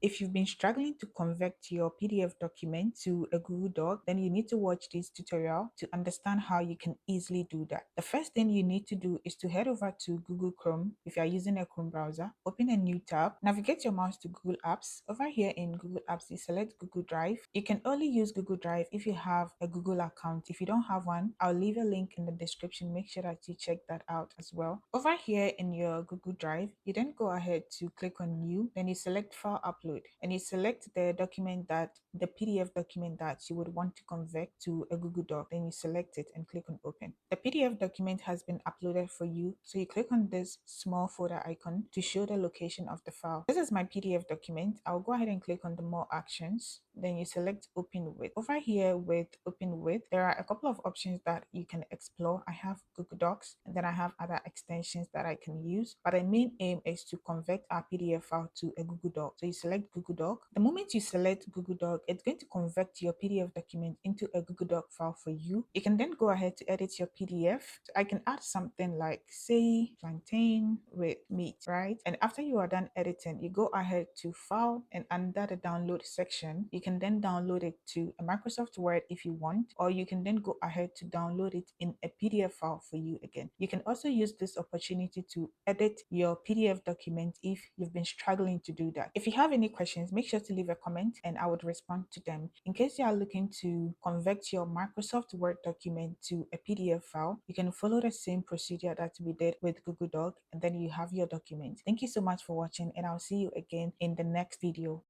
If you've been struggling to convert your PDF document to a Google Doc, then you need to watch this tutorial to understand how you can easily do that. The first thing you need to do is to head over to Google Chrome if you are using a Chrome browser. Open a new tab, navigate your mouse to Google Apps. Over here in Google Apps, you select Google Drive. You can only use Google Drive if you have a Google account. If you don't have one, I'll leave a link in the description. Make sure that you check that out as well. Over here in your Google Drive, you then go ahead to click on New, then you select File Upload, and you select the PDF document that you would want to convert to a Google Doc. Then you select it and click on Open. The PDF document has been uploaded for you, so you click on this small folder icon to show the location of the file. This is my PDF document. I'll go ahead and click on the More Actions. Then you select Open With. Over here with Open With, there are a couple of options that you can explore. I have Google Docs, and then I have other extensions that I can use. But the main aim is to convert our PDF file to a Google Doc. So you select Google Doc. The moment you select Google Doc, it's going to convert your PDF document into a Google Doc file for you. You can then go ahead to edit your PDF. So I can add something like, say, plantain with meat, right? And after you are done editing, you go ahead to File, and under the download section, you can then download it to a Microsoft Word if you want, or you can then go ahead to download it in a PDF file for you again. You can also use this opportunity to edit your PDF document if you've been struggling to do that. If you have any questions, make sure to leave a comment and I would respond to them. In case you are looking to convert your Microsoft Word document to a PDF file, you can follow the same procedure that we did with Google Doc, and then you have your document. Thank you so much for watching, and I'll see you again in the next video.